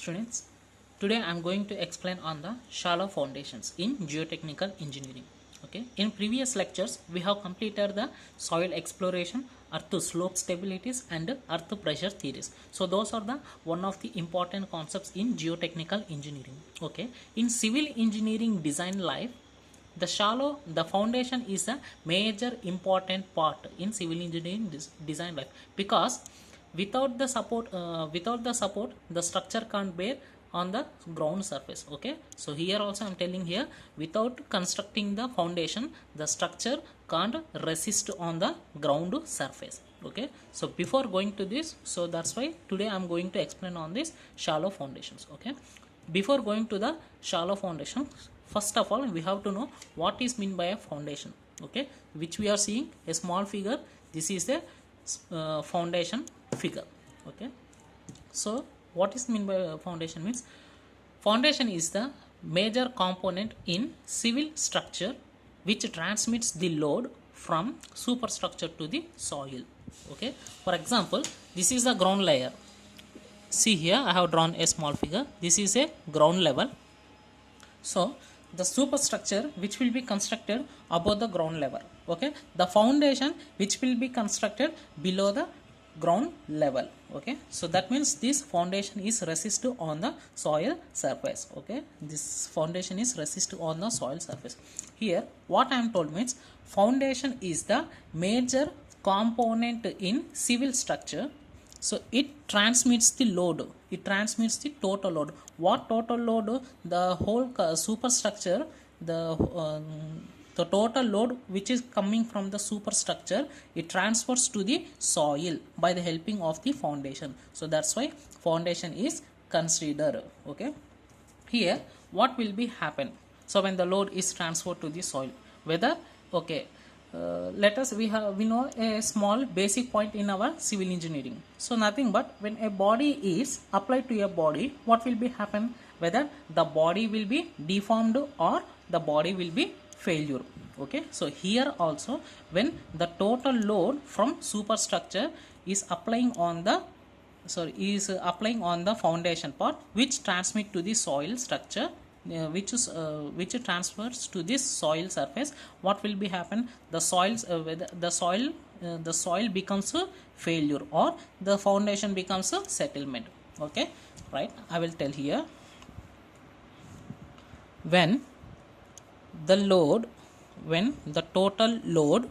Students, today I am going to explain on the shallow foundations in geotechnical engineering. Okay, in previous lectures we have completed the soil exploration, earth slope stabilities and earth pressure theories. So those are the one of the important concepts in geotechnical engineering. Okay, in civil engineering design life, the foundation is a major important part in civil engineering design life, because without the support the structure can't bear on the ground surface. Okay, so here also I'm telling here, without constructing the foundation the structure can't resist on the ground surface. Okay, so before going to this, so that's why today I'm going to explain on this shallow foundations. Okay, before going to the shallow foundation, first of all we have to know what is meant by a foundation. Okay, which we are seeing a small figure. This is a foundation figure. Okay, so what is meant by foundation means, foundation is the major component in civil structure which transmits the load from superstructure to the soil. Okay, for example, this is the ground layer. See here I have drawn a small figure. This is a ground level. So the superstructure which will be constructed above the ground level. Okay, the foundation which will be constructed below the ground level. Okay, so that means this foundation is resistive on the soil surface. Okay, this foundation is resistive on the soil surface. Here what I am told means, foundation is the major component in civil structure. So it transmits the load, it transmits the total load. What total load? The whole superstructure, the total load which is coming from the superstructure, it transfers to the soil by the helping of the foundation. So that's why foundation is considered. Okay, here what will be happen? So when the load is transferred to the soil, whether, okay, let us we know a small basic point in our civil engineering. So nothing but when a body is applied to a body, what will be happen? Whether the body will be deformed or the body will be failure. Okay, so here also when the total load from superstructure is applying on the applying on the foundation part, which transmit to the soil structure, which transfers to this soil surface, what will be happen? The soil becomes a failure or the foundation becomes a settlement. Okay, right, I will tell here. When the total load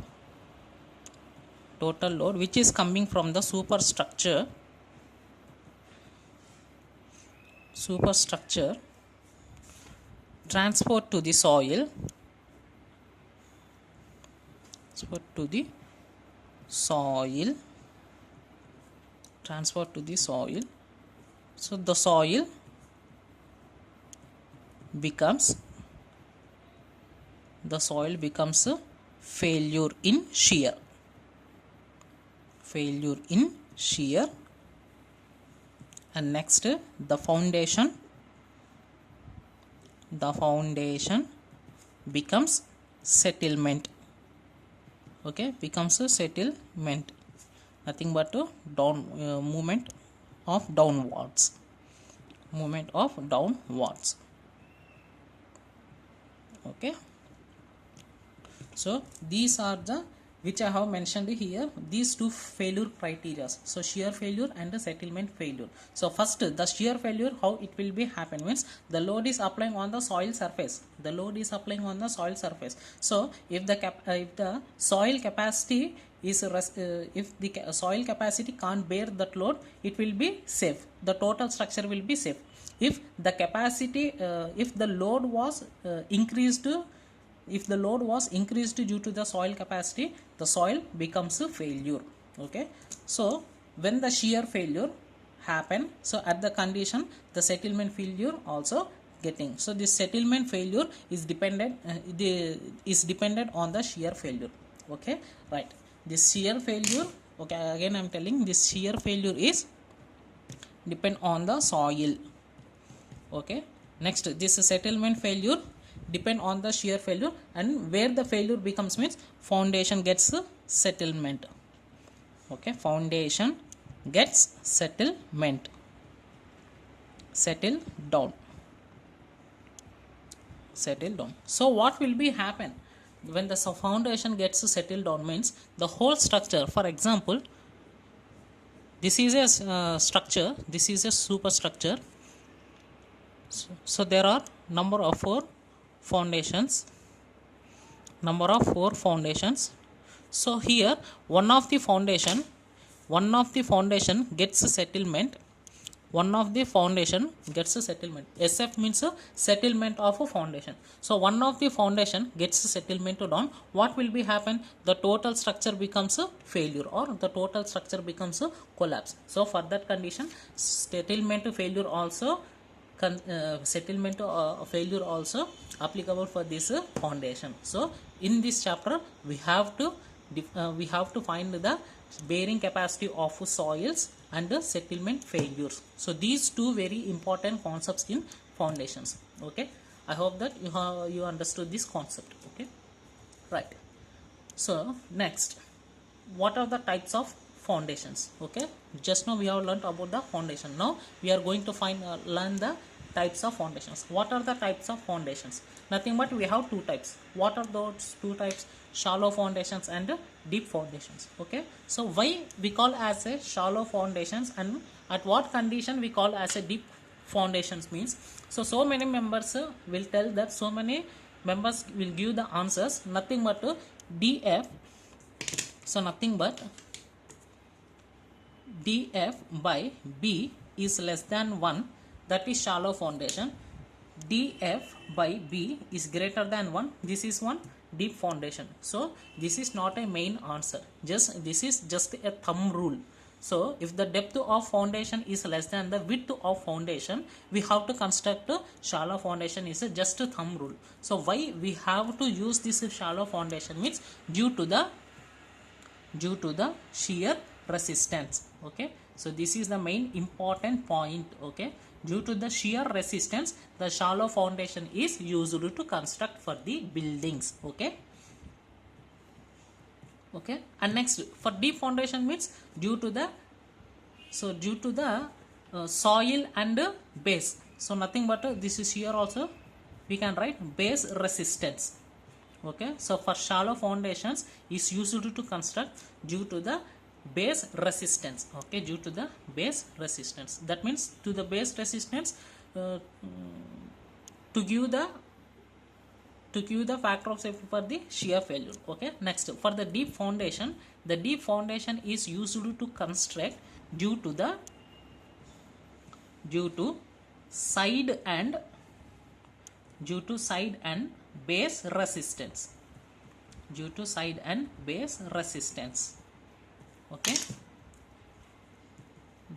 which is coming from the superstructure transferred to the soil, so the soil becomes a failure in shear, and next the foundation becomes settlement. Okay, becomes a settlement, nothing but a movement of downwards. Okay, so these are the which I have mentioned here, these two failure criteria. So shear failure and the settlement failure. So first, the shear failure, how it will be happen means, the load is applying on the soil surface. So if the soil capacity is if the soil capacity can't bear that load, it will be safe, the total structure will be safe. If the capacity if the load was increased due to the soil capacity, the soil becomes a failure. Okay, so when the shear failure happen, so at the condition the settlement failure also getting. So this settlement failure is dependent on the shear failure. Okay, right, this shear failure, okay, again I'm telling, this shear failure is depend on the soil. Okay, next this settlement failure depend on the shear failure, and where the failure becomes means, foundation gets settlement. Okay, foundation gets settlement. settle down, settle down. So what will be happen when the foundation gets settled down means the whole structure, for example, this is a structure, this is a superstructure. So there are number of four foundations, number of four foundations. So here one of the foundation gets a settlement, one of the foundation gets a settlement. SF means a settlement of a foundation. So one of the foundation gets a settlement down. What will be happen? The total structure becomes a failure, or the total structure becomes a collapse. So for that condition, settlement to failure also settlement to failure also applicable for this foundation. So in this chapter we have to find the bearing capacity of soils and the settlement failures. So these two very important concepts in foundations. Okay, I hope that you understood this concept. Okay, right. So next, what are the types of foundations? Okay, just now we have learned about the foundation. Now we are going to learn the types of foundations. What are the types of foundations? Nothing but we have two types. What are those two types? Shallow foundations and deep foundations. Okay, so why we call as a shallow foundations, and at what condition we call as a deep foundations means, so many members will tell that, so many members will give the answers, nothing but DF. So nothing but DF by B is less than 1, that is shallow foundation. DF by B is greater than 1, this is one deep foundation. So this is not a main answer, this is just a thumb rule. So if the depth of foundation is less than the width of foundation, we have to construct a shallow foundation, is just a thumb rule. So why we have to use this shallow foundation means due to the shear resistance. Okay, so this is the main important point. Okay, due to the shear resistance, the shallow foundation is used to construct for the buildings. Okay, and next for deep foundation means due to the soil and base. So nothing but this is here also we can write base resistance. Okay, so for shallow foundations is used to construct due to the base resistance. Okay, due to the base resistance, that means to the base resistance to give the factor of safety for the shear failure. Okay, next for the deep foundation, the deep foundation is used to construct due to side and base resistance, due to side and base resistance. Okay,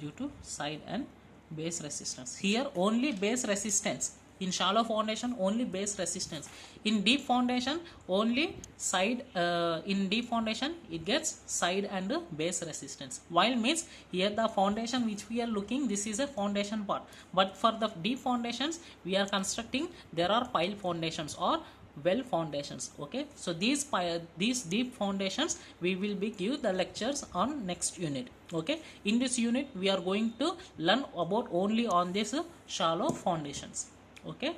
due to side and base resistance. Here only base resistance. In shallow foundation only base resistance. In deep foundation only side. In deep foundation it gets side and base resistance. While means here the foundation which we are looking, this is a foundation part, but for the deep foundations we are constructing, there are pile foundations or well foundations. Okay, so these deep foundations we will be give the lectures on next unit. Okay, in this unit we are going to learn about only on this shallow foundations. Okay,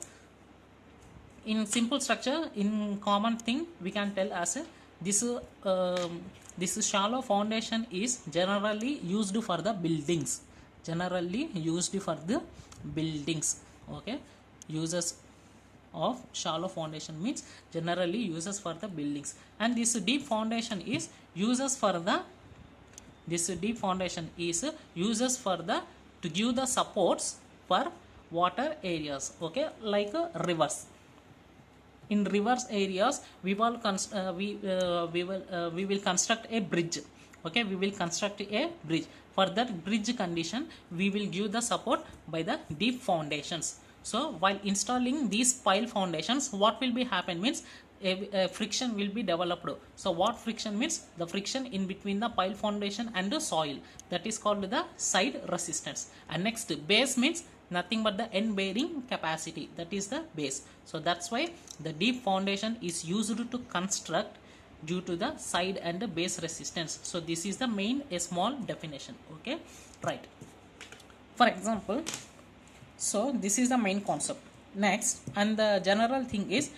in simple structure, in common thing we can tell as a this shallow foundation is generally used for the buildings, Okay, uses of shallow foundation means generally uses for the buildings, and this deep foundation is uses for the to give the supports for water areas. Okay, like rivers. In rivers areas we will construct a bridge. Okay, we will construct a bridge. For that bridge condition we will give the support by the deep foundations. So while installing these pile foundations, what will be happen means a friction will be developed. So what friction means? The friction in between the pile foundation and the soil, that is called the side resistance. And next, base means nothing but the end bearing capacity, that is the base. So that's why the deep foundation is used to construct due to the side and the base resistance. So this is the main a small definition. Okay, right. For example, So this is the main concept. Next, and the general thing is,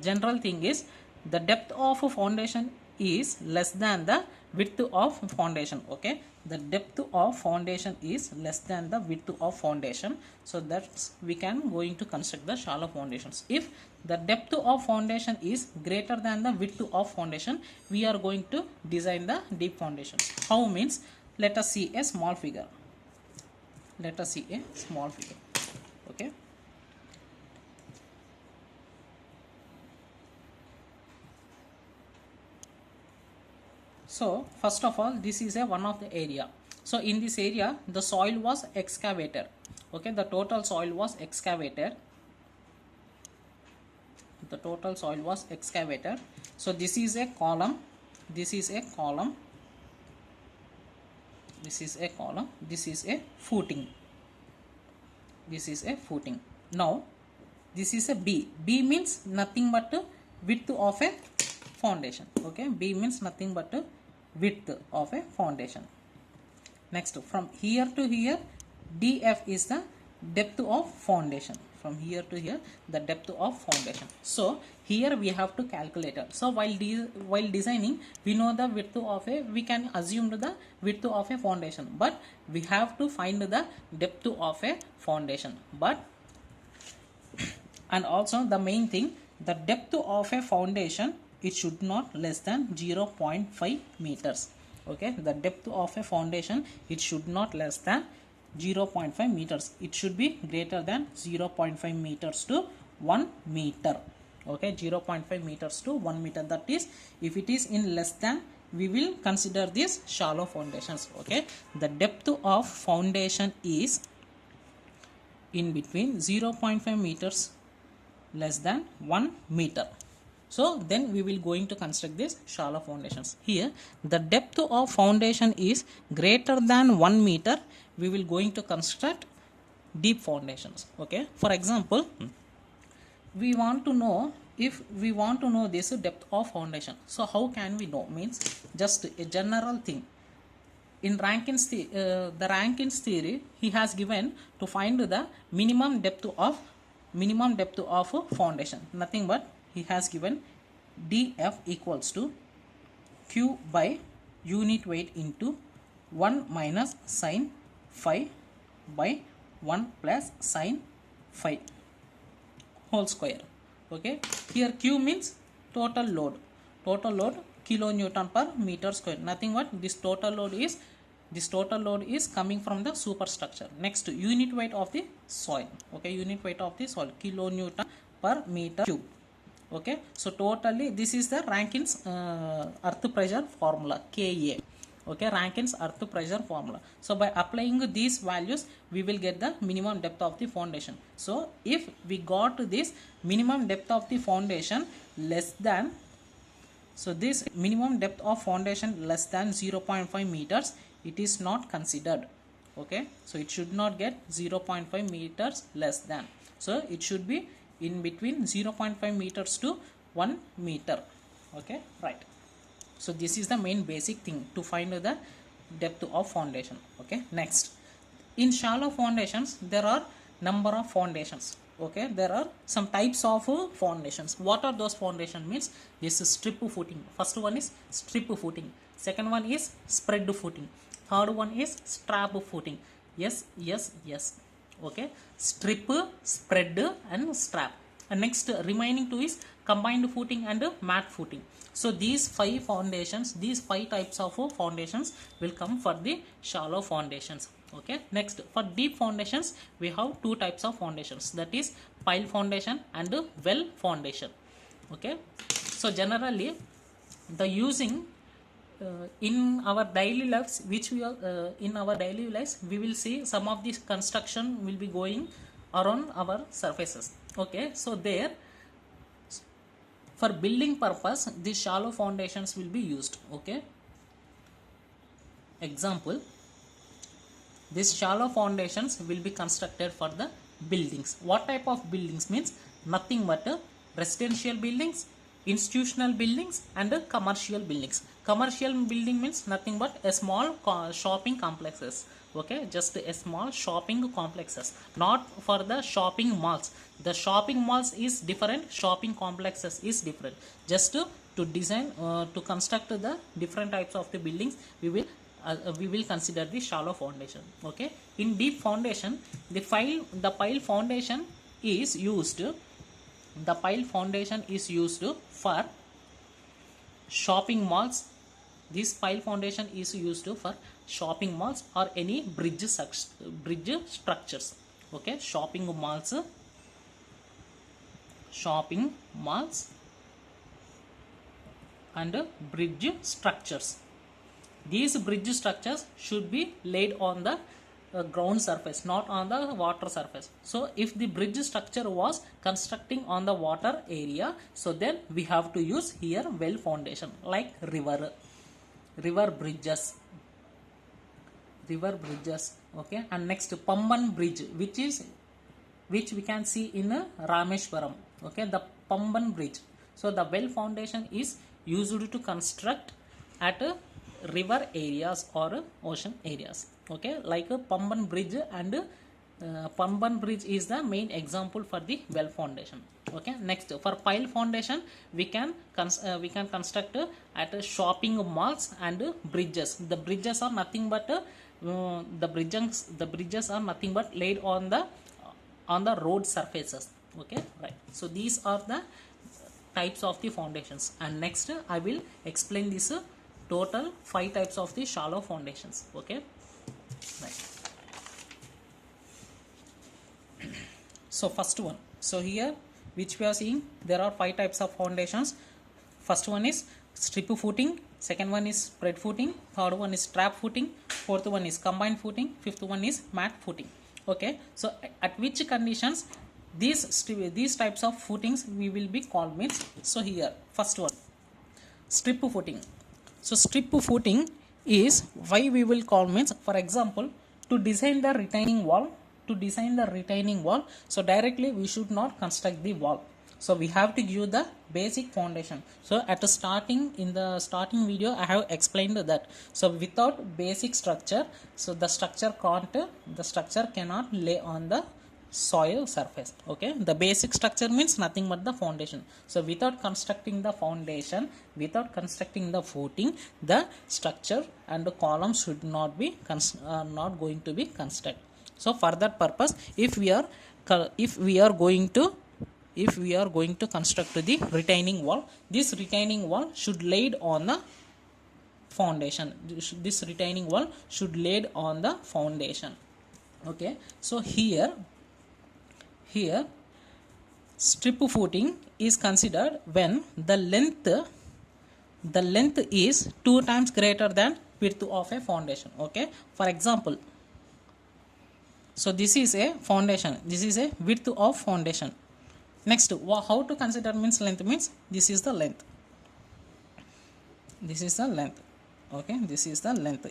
general thing is, the depth of a foundation is less than the width of foundation. Okay, the depth of foundation is less than the width of foundation. So that's we can going to construct the shallow foundations. If the depth of foundation is greater than the width of foundation, we are going to design the deep foundations. How means, let us see a small figure. Let us see a small figure. Okay, so first of all, this is a one of the area. So in this area the soil was excavated. Okay, the total soil was excavated. The total soil was excavated. So this is a column, this is a column, this is a column, this is a footing, this is a footing. Now this is a B. B means nothing but width of a foundation. Okay, B means nothing but width of a foundation. Next, from here to here, DF is the depth of foundation. From here to here, the depth of foundation. So here we have to calculate it. So while designing, we know the width of a, we can assume the width of a foundation, but we have to find the depth of a foundation. But and also the main thing, the depth of a foundation, it should not less than 0.5 meters. Okay, the depth of a foundation, it should not less than 0.5 meters. It should be greater than 0.5 meters to 1 meter. Okay, 0.5 meters to 1 meter. That is, if it is in less than, we will consider this shallow foundations. Okay, the depth of foundation is in between 0.5 meters less than 1 meter. So then we will going to construct this shallow foundations. Here the depth of foundation is greater than 1 meter. We will going to construct deep foundations. Okay, for example, we want to know, if we want to know this depth of foundation, so how can we know? Means just a general thing. In Rankin's the Rankin's theory, he has given to find the minimum depth of foundation. Nothing but he has given df equals to q by unit weight into 1 minus sine phi by 1 plus sine phi whole square. Okay, here q means total load kilonewton per meter square. Nothing but this total load is coming from the superstructure. Next, unit weight of the soil. Okay, unit weight of the soil, kilonewton per meter cube. Okay, so totally this is the Rankins earth pressure formula, Ka. Okay, Rankins earth pressure formula. So by applying these values, we will get the minimum depth of the foundation. So if we got this minimum depth of the foundation less than, so this minimum depth of foundation less than 0.5 meters, it is not considered. Okay, so it should not get 0.5 meters less than. So it should be in between 0.5 meters to 1 meter. Okay, right. So this is the main basic thing to find the depth of foundation. Okay, next, in shallow foundations there are number of foundations. Okay, there are some types of foundations. What are those foundations? Means this is strip footing. First one is strip footing, second one is spread footing, third one is strap footing. Yes. Okay, strip, spread and strap. And next, remaining two is combined footing and mat footing. So these five types of foundations will come for the shallow foundations. Okay, next, for deep foundations we have two types of foundations, that is pile foundation and well foundation. Okay, so generally the using in our daily lives, which we are in our daily lives, we will see some of this construction will be going around our surfaces. Okay, so there for building purpose these shallow foundations will be used. Okay, example, these shallow foundations will be constructed for the buildings. What type of buildings? Means nothing but residential buildings, institutional buildings and commercial buildings. Commercial building means nothing but a small shopping complexes. Okay, just a small shopping complexes, not for the shopping malls. The shopping malls is different, shopping complexes is different. Just to design to construct the different types of the buildings, we will consider the shallow foundation. Okay, in deep foundation, the pile foundation is used. The pile foundation is used for shopping malls. This pile foundation is used for shopping malls or any bridge structures. Okay, shopping malls and bridge structures. These bridge structures should be laid on the ground surface, not on the water surface. So if the bridge structure was constructing on the water area, so then we have to use here well foundation, like river bridges. Okay, and next Pamban bridge, which we can see in Rameshwaram. Okay, the Pamban bridge. So the well foundation is used to construct at river areas or ocean areas. Okay, like a Pamban bridge, and Pamban bridge is the main example for the well foundation. Okay, next for pile foundation, we can construct at shopping malls and bridges. The bridges are nothing but the bridges are nothing but laid on the road surfaces. Okay, right. So these are the types of the foundations, and next I will explain this total 5 types of the shallow foundations. Okay, right. So first one, so here which we are seeing, there are 5 types of foundations. First one is strip footing, second one is spread footing, third one is trap footing, fourth one is combined footing, fifth one is mat footing. Okay, so at which conditions these types of footings we will be called means. So here first one, strip footing. So strip footing is why we will call means, for example, to design the retaining wall, so directly we should not construct the wall. So we have to give the basic foundation. So at the starting, in the starting video, I have explained that. So without basic structure, so the structure cannot lay on the soil surface. Okay, the basic structure means nothing but the foundation. So without constructing the foundation, without constructing the footing, the structure and the columns should not be not going to be constructed. So for that purpose, if we are going to construct the retaining wall, this retaining wall should laid on the foundation. This retaining wall should laid on the foundation. Okay, so here strip footing is considered when the length is 2 times greater than width of a foundation. Okay, for example, so this is a foundation, this is a width of foundation. Next, how to consider means length means this is the length. Okay, this is the length.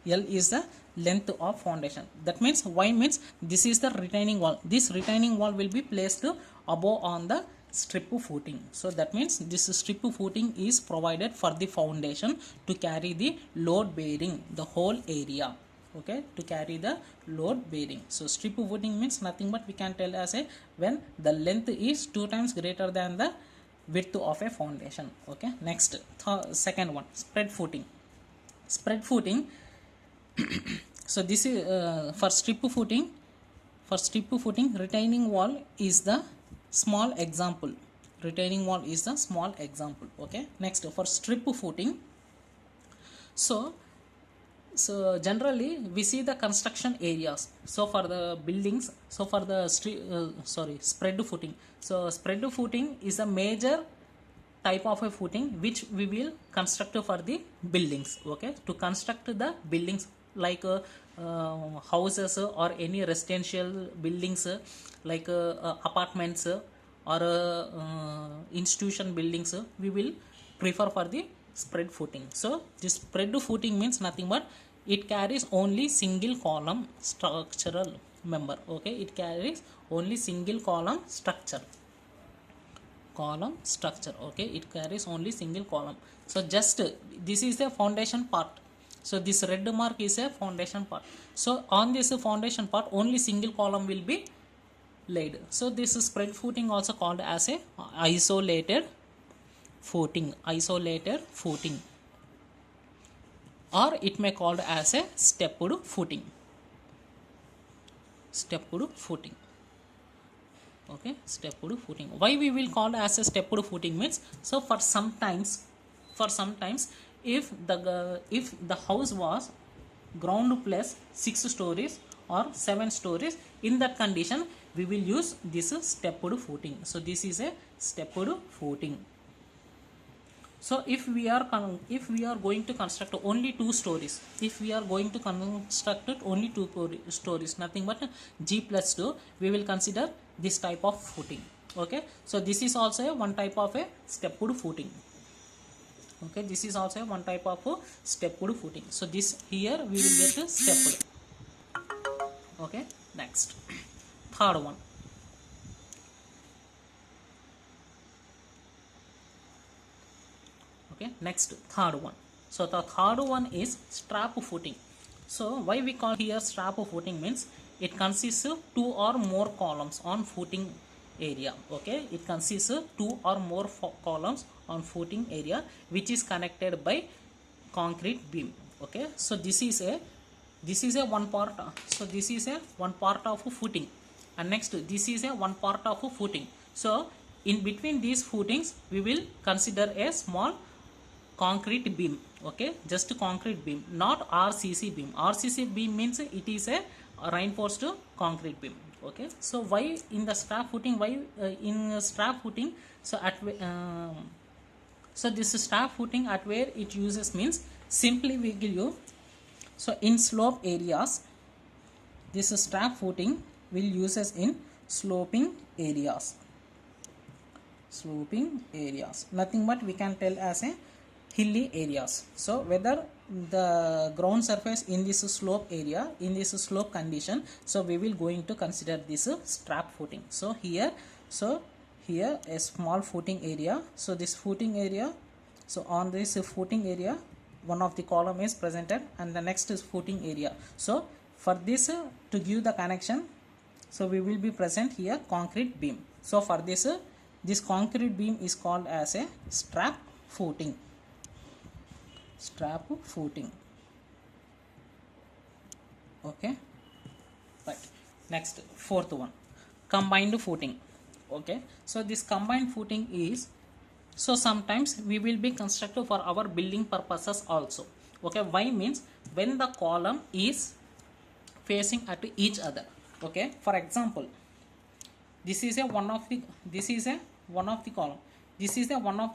L is the length of foundation. That means Y means this is the retaining wall. This retaining wall will be placed above on the strip footing. So that means this strip footing is provided for the foundation to carry the load bearing the whole area. Okay, to carry the load bearing. So strip footing means nothing but we can tell as a when the length is 2 times greater than the width of a foundation. Okay, next second one, spread footing. So this is for strip footing, retaining wall is the small example. Okay, next for strip footing, so generally we see the construction areas. So for the buildings, so for the spread footing. So spread footing is a major type of a footing which we will construct for the buildings. Okay, to construct the buildings like houses or any residential buildings like apartments or institution buildings, we will prefer for the spread footing. So this spread footing means nothing but it carries only single column structural member. Okay, it carries only single column structure. Okay, it carries only single column. So just this is the foundation part. So this red mark is a foundation part. So on this foundation part only single column will be laid. So this spread footing also called as a isolated footing, or it may called as a stepped footing. Okay, stepped footing. Why we will call as a stepped footing means, so for sometimes if the house was ground plus 6 stories or 7 stories, in that condition we will use this stepped footing. So this is a stepped footing. So if we are going to construct only 2 stories, nothing but G+2, we will consider this type of footing. Okay, so this is also one type of a stepped footing. Okay, this is also one type of a stepped footing. So this here we will get a stepped. Okay, next, third one. Okay, next, third one. So the third one is strap footing. So why we call here strap footing means, it consists of 2 or more columns on footing area. Okay, it consists of 2 or more columns on footing area which is connected by concrete beam. Okay, so this is a one part. So this is a one part of footing, and next this is a one part of footing. So in between these footings we will consider a small concrete beam. Okay, just concrete beam, not RCC beam. RCC beam means it is a reinforced concrete beam. Okay, so why in the strap footing, so at so this strap footing at where it uses means, simply we give you, so in slope areas this strap footing will uses in sloping areas, nothing but we can tell as a hilly areas. So whether the ground surface in this slope area, in this slope condition, so we will going to consider this strap footing. So here a small footing area. So this footing area, so on this footing area one of the column is presented, and the next is footing area. So for this to give the connection, so we will be present here concrete beam. So for this this concrete beam is called as a strap footing. Okay, right. Next, fourth one, combined footing. Okay, so this combined footing is, so sometimes we will be constructed for our building purposes also. Okay, why means, when the column is facing at each other. Okay, for example, this is a one of the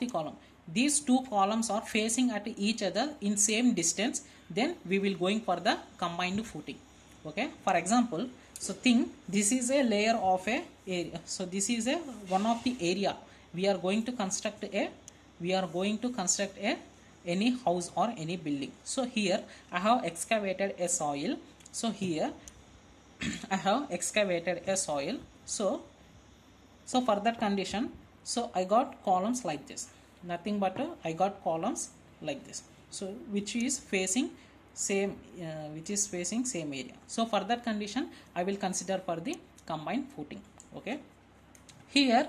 column. These 2 columns are facing at each other in same distance, then we will going for the combined footing. Okay, for example, so think this is a layer of a area. So this is a one of the area we are going to construct any house or any building. So here I have excavated a soil. So here I have excavated a soil. So for that condition, so I got columns like this, nothing but I got columns like this, so which is facing same area. So for that condition I will consider for the combined footing. Okay, here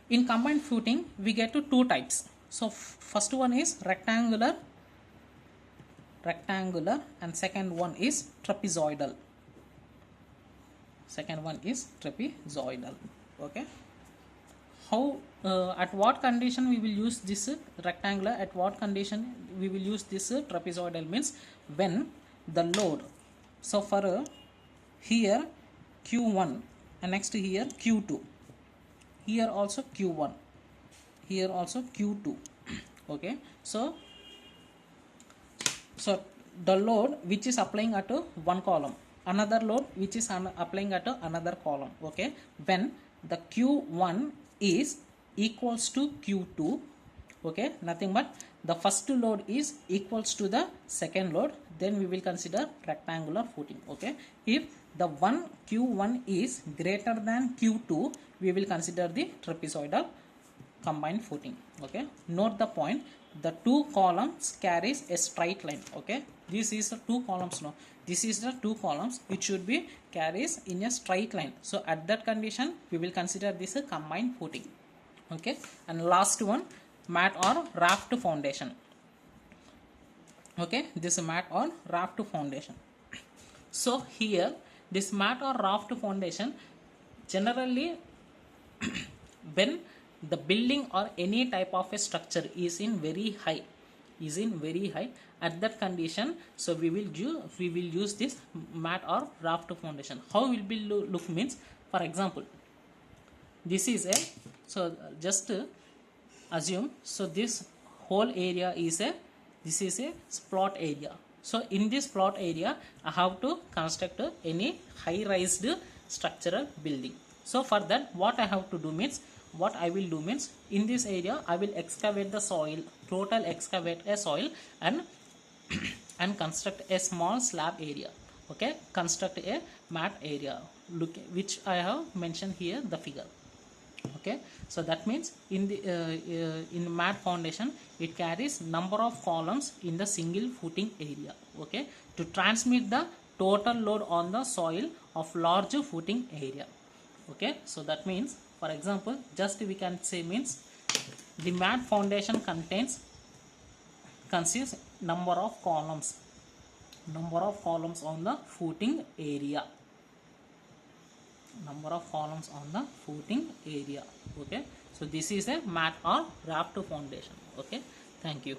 in combined footing we get to 2 types. So first one is rectangular, and second one is trapezoidal. Okay, how at what condition we will use this rectangular, at what condition we will use this trapezoidal means, when the load, so for here Q1 and next here Q2, here also Q1, here also Q2. Okay, so the load which is applying at one column, another load which is applying at another column. Okay, when the Q1 is equals to Q2, okay, nothing but the first load is equals to the second load, then we will consider rectangular footing. Okay, if the Q1 is greater than Q2, we will consider the trapezoidal combined footing. Okay, note the point, the two columns carries a straight line. Okay, this is the two columns. No, this is the two columns, it should be carries in a straight line. So at that condition we will consider this a combined footing. Okay, and last one, mat or raft foundation. Okay, this mat or raft foundation. So here this mat or raft foundation, generally when the building or any type of a structure is in very high, at that condition, so we will use this mat or raft foundation. How will be look means, for example, this is a, so just assume, so this whole area is a, this is a plot area. So in this plot area I have to construct any high raised structural building. So for that, what I have to do means, what I will do means, in this area I will excavate the soil, total excavate a soil, and and construct a small slab area. Okay, construct a mat area, look, which I have mentioned here the figure. Okay, so that means in the in mat foundation it carries number of columns in the single footing area. Okay, to transmit the total load on the soil of large footing area. Okay, so that means, for example, just we can say means, the mat foundation consists number of columns on the footing area, Okay, so this is a mat or raft foundation. Okay, thank you.